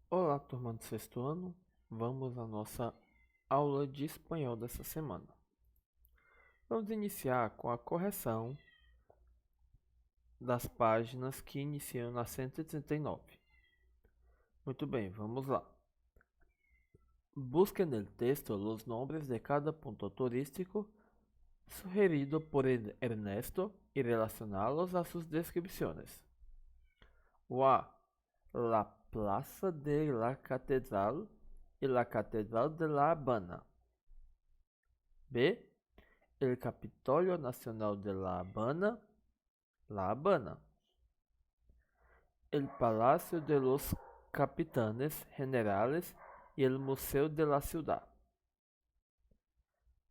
Olá, turma do sexto ano. Vamos à nossa aula de espanhol dessa semana. Vamos iniciar com a correção das páginas que iniciam na 139. Muito bem, vamos lá. Busque no texto os nomes de cada ponto turístico sugerido por Ernesto y relacioná-los a sus descripciones. O A. La Plaza de la Catedral y la Catedral de La Habana. B. El Capitolio Nacional de La Habana, La Habana. El Palacio de los Capitanes Generales e el Museu de la Ciudad.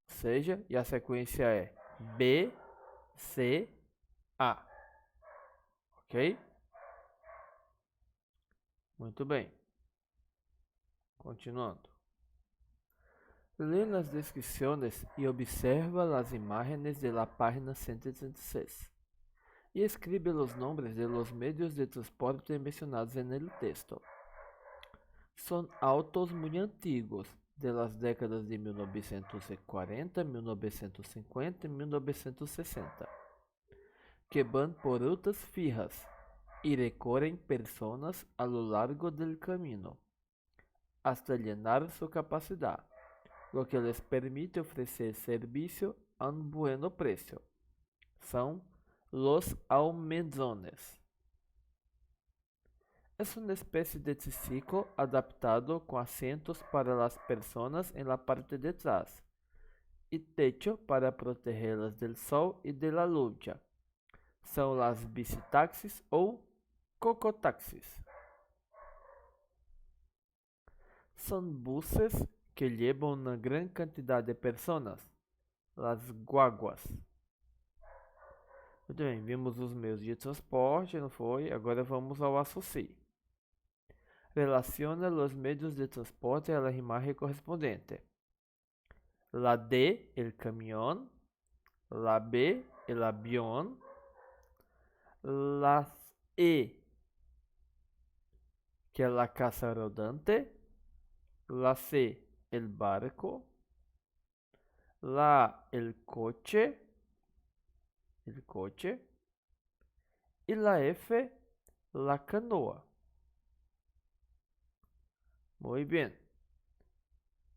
Ou seja, e a sequência é B, C, A. Ok? Muito bem. Continuando. Lee las descripciones y observa las imágenes de la página 136. Y escribe los nombres de los medios de transporte mencionados en el texto. Son autos muy antiguos, de las décadas de 1940, 1950 y 1960, que van por rutas fijas y recorren personas a lo largo del camino, hasta llenar su capacidad, lo que les permite ofrecer servicio a un buen precio. Son los almenzones. Es una especie de triciclo adaptado con asientos para las personas en la parte de atrás y techo para protegerlas del sol y de la lluvia. Son las bicitaxis o cocotaxis. Son buses que llevan una gran cantidad de personas, las guaguas. Muito bem, vimos os meios de transporte, não foi? Agora vamos ao associe. Relaciona os meios de transporte a la imagen correspondiente. La D, el camión. La B, el avión. La E, que é la casa rodante. La C, el barco. La A, el coche. Y la F, la canoa. Muy bien.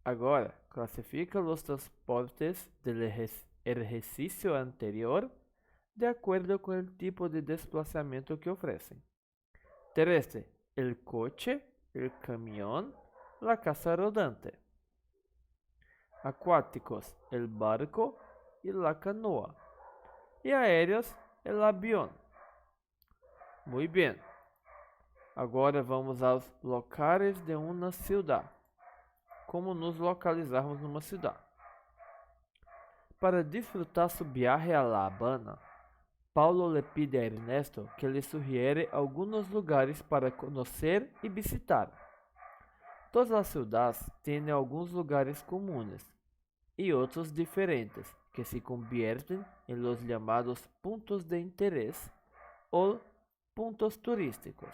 Agora, clasifica os transportes del exercício anterior de acordo com o tipo de desplazamento que oferecem. Terrestre, el coche, el camión, la casa rodante. Acuáticos, el barco y la canoa. E aéreos, el avión. Muito bem. Agora vamos aos locais de uma cidade. Como nos localizarmos numa cidade? Para disfrutar su viaje a La Habana, Paulo le pide a Ernesto que le sugiere algunos lugares para conhecer e visitar. Todas as cidades têm alguns lugares comuns e outros diferentes que se convierten em los llamados puntos de interés ou puntos turísticos.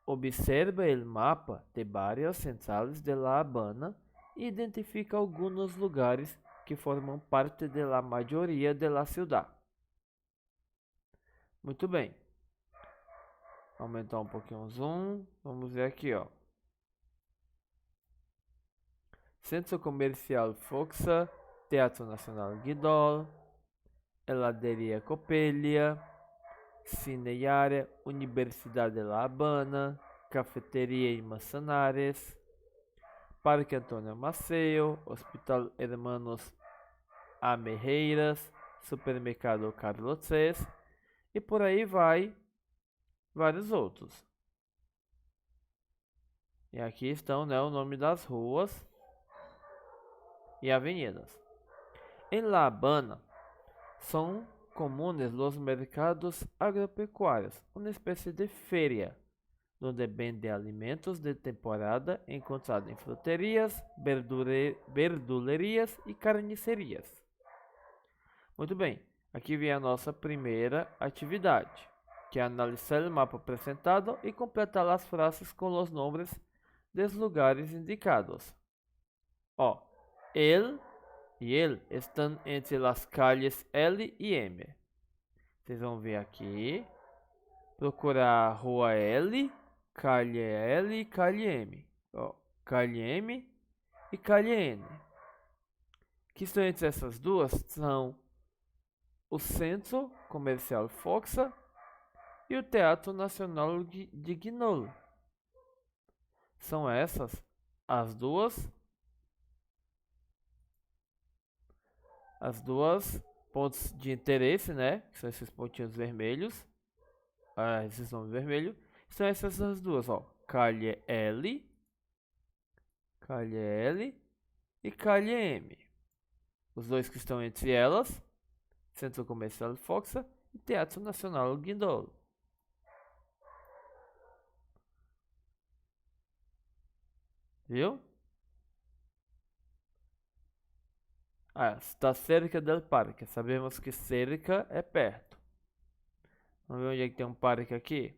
Observa o mapa de barrios centrais de La Habana e identifica alguns lugares que formam parte da maioria da cidade. Muito bem. Aumentar um pouquinho o zoom. Vamos ver aqui, ó. Centro Comercial Foxa, Teatro Nacional Guidol, Heladeria Copelia, Cine y Área, Universidade de La Habana, Cafeteria y Manzanares, Parque Antônio Maceo, Hospital Hermanos Ameireiras, Supermercado Carlos Cés e por aí vai vários outros. E aqui estão, né, o nome das ruas e avenidas. Em La Habana são comunes los mercados agropecuarios, uma espécie de feria, onde vende alimentos de temporada encontrados em fruterias, verdulerias e carnicerias. Muito bem, aqui vem a nossa primeira atividade, que é analisar o mapa apresentado e completar as frases com os nomes dos lugares indicados. Ó, él e ele estão entre as calles L e M. Vocês vão ver aqui. Procurar rua L, calhe L e calhe M. Ó, calhe M e calhe N. Que estão entre essas duas são o Centro Comercial Foxa e o Teatro Nacional de Guinolo. São essas as duas pontos de interesse, né? Que são esses pontinhos vermelhos. Esses nomes vermelhos. São essas as duas, ó. Calhe L e calhe M. Os dois que estão entre elas, Centro Comercial Foxa e Teatro Nacional Guindolo. Viu? Está cerca del parque. Sabemos que cerca é perto. Vamos ver onde é que tem um parque aqui?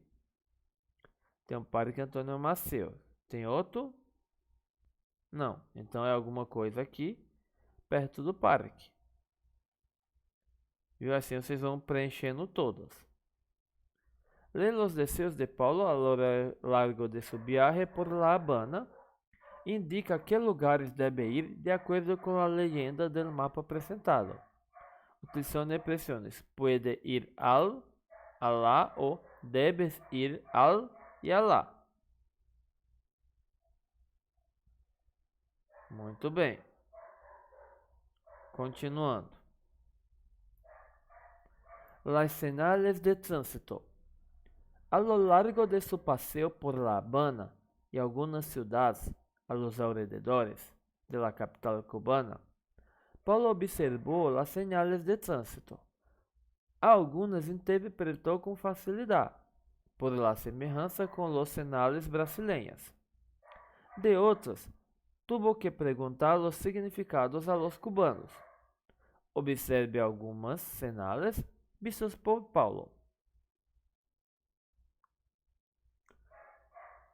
Tem um parque Antônio Maceu. Tem outro? Não. Então é alguma coisa aqui perto do parque. Viu? Assim vocês vão preenchendo todas. Lê los deseos de Paulo a lo largo de su viaje por La Habana. Indica a que lugares deve ir de acordo com a legenda do mapa apresentado. Utilizando expressões puede ir al, a lá ou debes ir al e a lá. Muito bem. Continuando. Las señales de tránsito. A lo largo de su paseo por La Habana y algunas ciudades a los alrededores de la capital cubana, Paulo observou as señales de tránsito. Algunas interpretou com facilidade, por la semelhança com los señales brasileiros. De outras, tuvo que perguntar os significados a los cubanos. Observe algumas señales vistas por Paulo.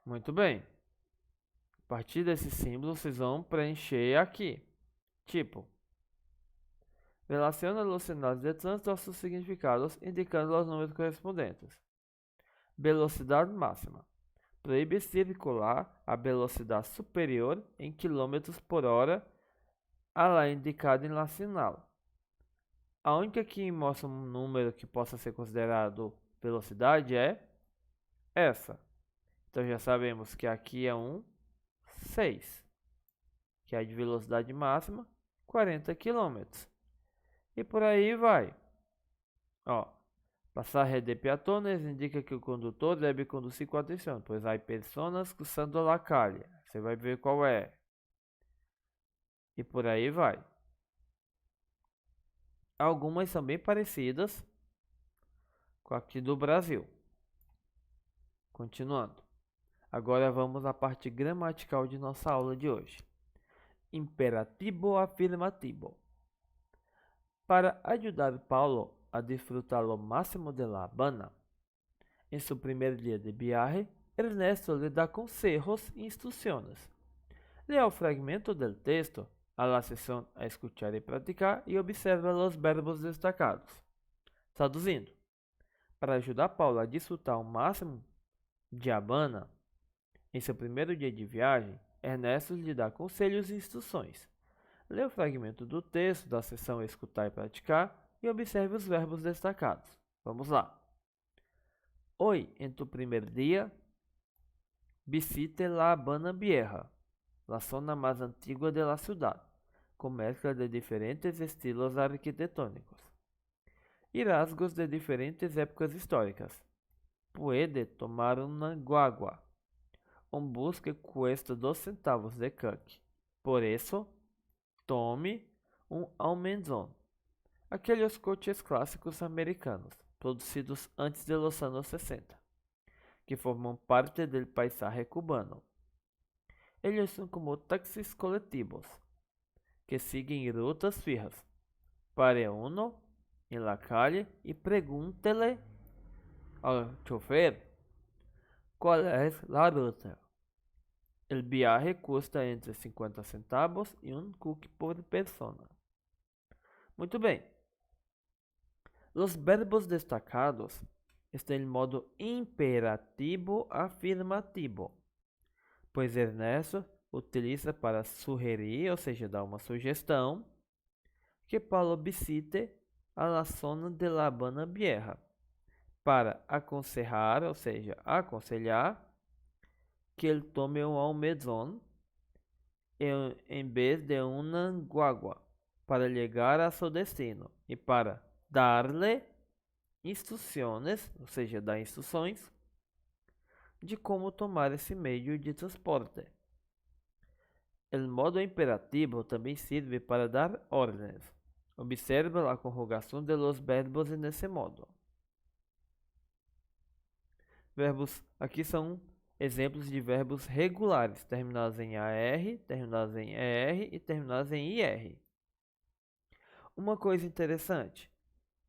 Muito bem. A partir desse símbolo, vocês vão preencher aqui. Tipo, relaciona os sinais de trânsito aos seus significados, indicando os números correspondentes. Velocidade máxima. Proíbe circular a velocidade superior em km por hora a lá indicada em la sinal. A única que mostra um número que possa ser considerado velocidade é essa. Então já sabemos que aqui é 6, que é de velocidade máxima, 40 km. E por aí vai. Ó, passar de peatones indica que o condutor deve conduzir com atenção, pois há pessoas cruzando a calle. Você vai ver qual é. E por aí vai. Algumas são bem parecidas com aqui do Brasil. Continuando. Agora vamos à parte gramatical de nossa aula de hoje. Imperativo afirmativo. Para ajudar Paulo a desfrutar o máximo de La Habana, em seu primeiro dia de viagem, Ernesto lhe dá conselhos e instruções. Lea o fragmento do texto a la sessão a escuchar e praticar e observa os verbos destacados. Traduzindo, para ajudar Paulo a desfrutar o máximo de Habana, em seu primeiro dia de viagem, Ernesto lhe dá conselhos e instruções. Lê o fragmento do texto da sessão escutar e praticar e observe os verbos destacados. Vamos lá. Hoy, en tu primer día, visite La Habana Vieja, la zona más antigua de la ciudad, con mezcla de diferentes estilos arquitectónicos y rasgos de diferentes épocas históricas. Puede tomar una guagua. Un bus que cuesta 2 centavos de caqui. Por eso, tome um Almenzón. Aqueles coches clássicos americanos, produzidos antes de los anos 60, que formam parte do paisaje cubano. Eles são como táxis coletivos, que seguem rutas fijas. Pare uno en la calle y pregúntele al chofer cuál es la ruta. El viaje custa entre 50 centavos y un cookie por persona. Muito bem. Os verbos destacados estão em modo imperativo afirmativo, pois Ernesto utiliza para sugerir, ou seja, dar uma sugestão, que Paulo visite a la zona de La Habana Vieja, para aconselhar, ou seja, aconselhar, que ele tome um almezón em vez de uma guagua para chegar a seu destino e para dar-lhe instruções, ou seja, dar instruções de como tomar esse meio de transporte. O modo imperativo também serve para dar ordens. Observa a conjugação de los verbos nesse modo. Verbos aqui são exemplos de verbos regulares, terminados em AR, terminados em ER e terminados em IR. Uma coisa interessante,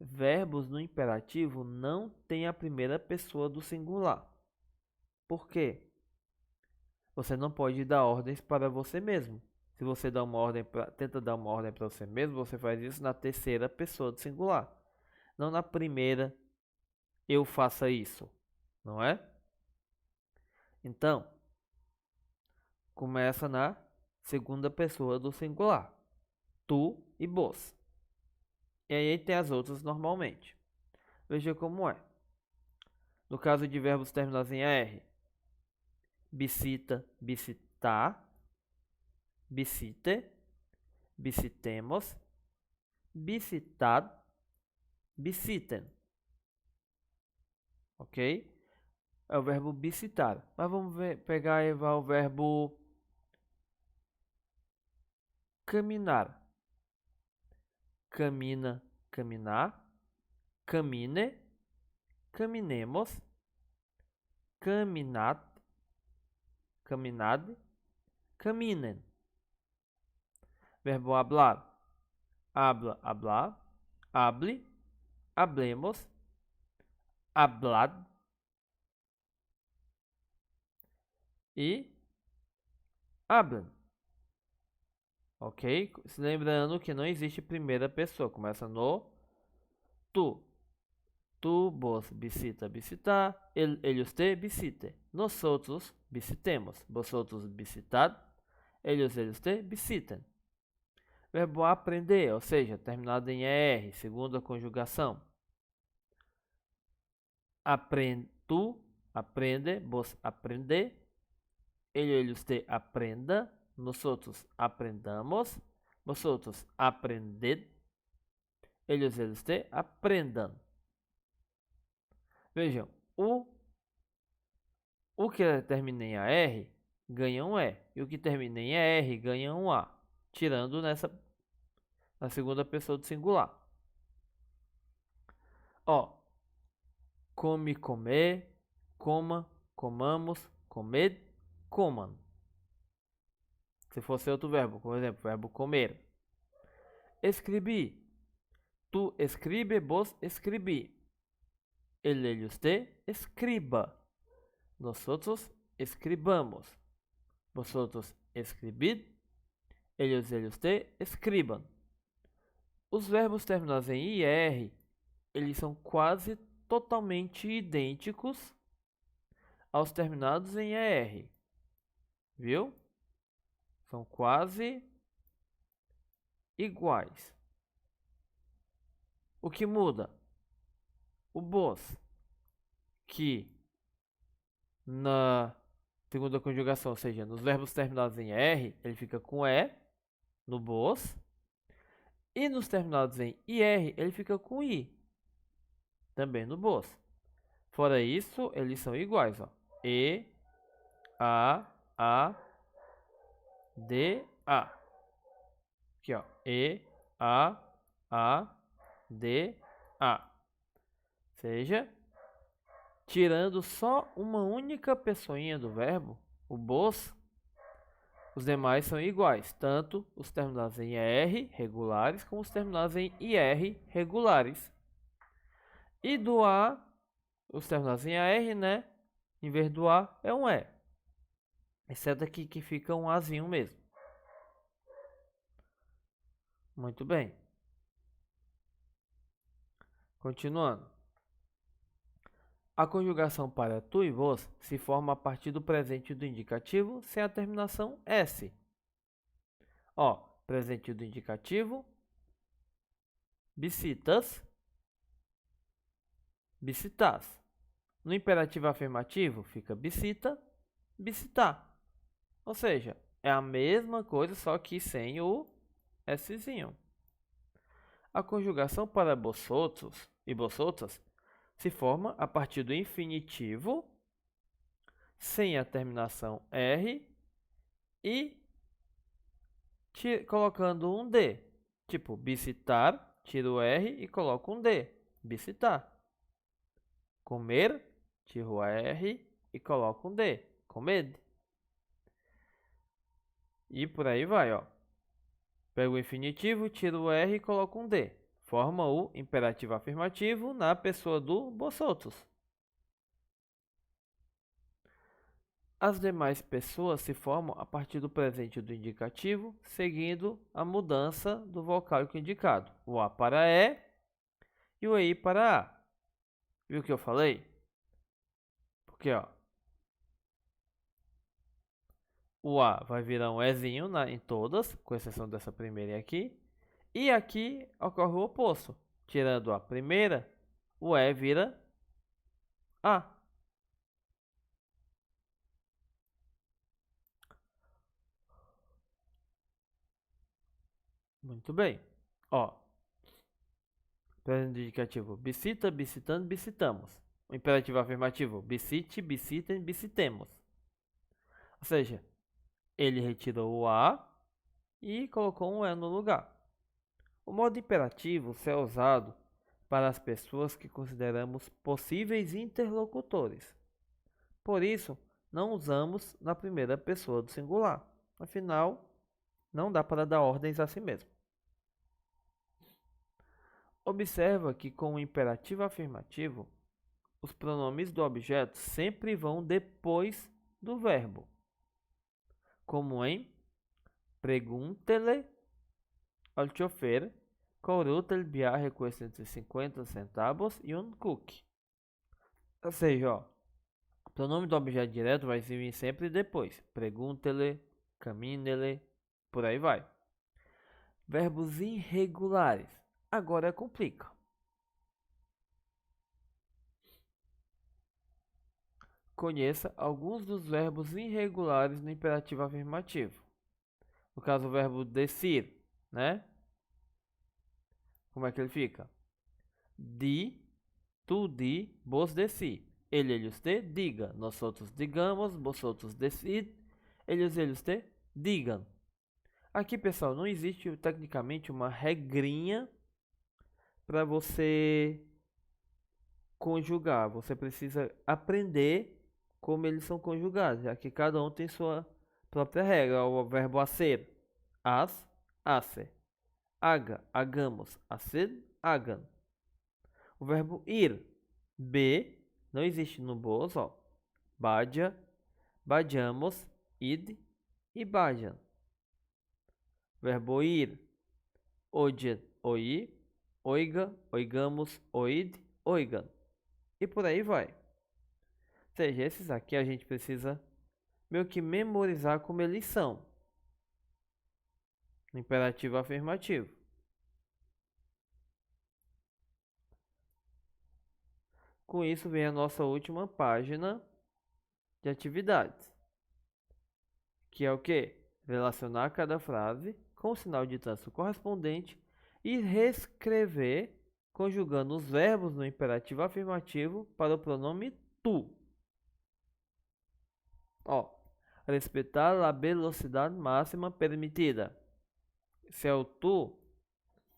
verbos no imperativo não têm a primeira pessoa do singular. Por quê? Você não pode dar ordens para você mesmo. Se você dá uma ordem tenta dar uma ordem para você mesmo, você faz isso na terceira pessoa do singular. Não na primeira, eu faça isso, não é? Então, começa na segunda pessoa do singular. Tu e vos. E aí tem as outras normalmente. Veja como é. No caso de verbos terminados em AR. Visita, visitar. Visite, visitemos. Visitad, visitem. Ok? É o verbo visitar. Mas vamos pegar e o verbo caminhar. Camina, caminhar. Camine, caminemos. Caminad, caminad. Caminen. Verbo hablar. Habla, hablar. Hable, hablemos. Hablad. E hablan. Ok? Lembrando que não existe primeira pessoa. Começa no tu. Tu, vos, visita, visitar. Ele, usted, visite. Nosotros visitemos. Vosotros visitad. Ellos, usted, visitem. Verbo aprender, ou seja, terminado em ER, segunda conjugação. Tu, aprende, vos aprende. Ele, usted aprenda. Nosotros aprendamos. Vosotros aprended. Ellos, usted aprendan. Vejam, o que termina em AR ganha um E. E o que termina em ER ganha um A. Tirando na segunda pessoa do singular. Ó, come, comer, coma, comamos, comed, comam. Se fosse outro verbo, por exemplo, verbo comer. Escrevi. Tu escribe, vos escribi. Ele, usted escriba. Nosotros escribamos. Vosotros escribid. Ellos, usted escriban. Os verbos terminados em IR, eles são quase totalmente idênticos aos terminados em ER. Viu? São quase iguais. O que muda? O vos, que na segunda conjugação, ou seja, nos verbos terminados em ER, ele fica com E no vos. E nos terminados em IR, ele fica com I, também no vos. Fora isso, eles são iguais, ó. E, A, D, A. Aqui, ó. E, A, D, A. Ou seja, tirando só uma única pessoinha do verbo, o vos, os demais são iguais, tanto os terminados em ER regulares como os terminados em IR regulares. E do A, os terminados em AR, né? Em vez do A é um E. Exceto aqui que fica um azinho mesmo. Muito bem. Continuando. A conjugação para tu e vos se forma a partir do presente do indicativo sem a terminação S. Ó, presente do indicativo, visitas, visitas. No imperativo afirmativo fica visita, visitar. Ou seja, é a mesma coisa, só que sem o Szinho. A conjugação para vosotros e vosotras se forma a partir do infinitivo sem a terminação R e colocando um D. Tipo, visitar, tiro o R e coloco um D. Visitar. Comer, tiro o R e coloco um D. Comed. E por aí vai, ó. Pego o infinitivo, tiro o R e coloco um D. Forma o imperativo afirmativo na pessoa do vosotros. As demais pessoas se formam a partir do presente do indicativo, seguindo a mudança do vocálico indicado. O A para E e o EI para A. Viu o que eu falei? Porque, ó, o A vai virar um Ezinho em todas, com exceção dessa primeira aqui. E aqui ocorre o oposto. Tirando a primeira, o E vira A. Muito bem. Ó, presente indicativo, visita, visitando, visitamos. O imperativo afirmativo, visite, visitem, visitemos. Ou seja, ele retirou o A e colocou um E no lugar. O modo imperativo é usado para as pessoas que consideramos possíveis interlocutores. Por isso, não usamos na primeira pessoa do singular. Afinal, não dá para dar ordens a si mesmo. Observa que com o imperativo afirmativo, os pronomes do objeto sempre vão depois do verbo, como em pregúntele al chofer quanto el viaje cuesta entre 50 centavos e um cookie. Ou seja, ó, o pronome do objeto direto vai vir sempre depois. Pregúntele, camínele, por aí vai. Verbos irregulares. Agora complica. Conheça alguns dos verbos irregulares no imperativo afirmativo. No caso, o verbo decir, né? Como é que ele fica? Di, tu di, vos deci. Eles te diga. Nós outros digamos, vós outros decid. Eles te digam. Aqui, pessoal, não existe tecnicamente uma regrinha para você conjugar. Você precisa aprender como eles são conjugados, já que cada um tem sua própria regra. O verbo ser, as, ace. Aga, hagamos, aced, hagan. O verbo ir, be, não existe no boas, ó. Badia, badiamos, id e badian. Verbo ir, oye, oi, oiga, oigamos, oid, oigan. E por aí vai. Ou seja, esses aqui a gente precisa meio que memorizar como eles são. No imperativo afirmativo. Com isso vem a nossa última página de atividades. Que é o que? Relacionar cada frase com o sinal de trânsito correspondente e reescrever conjugando os verbos no imperativo afirmativo para o pronome tu. Ó, respeitar a velocidade máxima permitida. Se é o tu,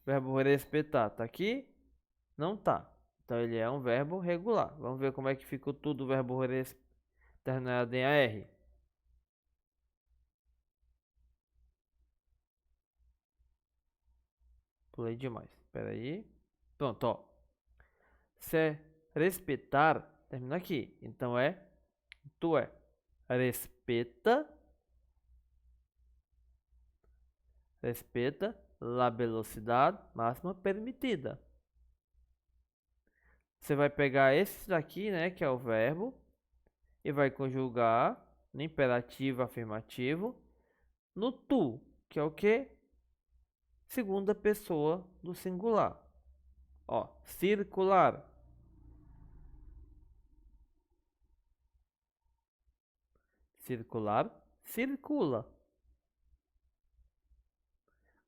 verbo respeitar tá aqui? Não tá. Então ele é um verbo regular. Vamos ver como é que fica o tu do verbo terminado em AR. Pulei demais. Espera aí. Pronto, ó. Se é respeitar, termina aqui. Então é tu é respeita Respeita a velocidade máxima permitida. Você vai pegar esse daqui, né, que é o verbo, e vai conjugar no imperativo afirmativo no tu, que é o que? Segunda pessoa do singular. Ó, circular. Circular, circula.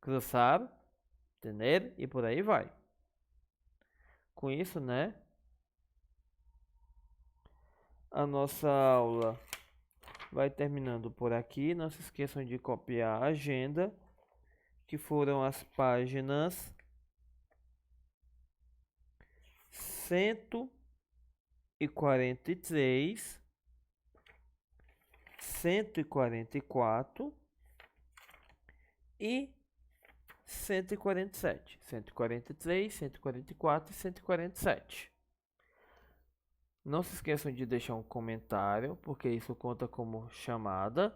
Cruzar, tener e por aí vai. Com isso, né? A nossa aula vai terminando por aqui. Não se esqueçam de copiar a agenda, que foram as páginas 143, 144 e 147. 143, 144 e 147. Não se esqueçam de deixar um comentário, porque isso conta como chamada.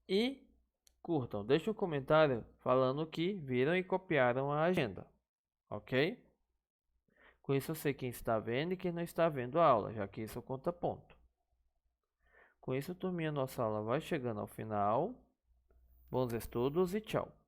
E curtam, deixem um comentário falando que viram e copiaram a agenda, ok? Com isso eu sei quem está vendo e quem não está vendo a aula, já que isso conta ponto. Com isso, turminha, nossa aula vai chegando ao final. Bons estudos e tchau!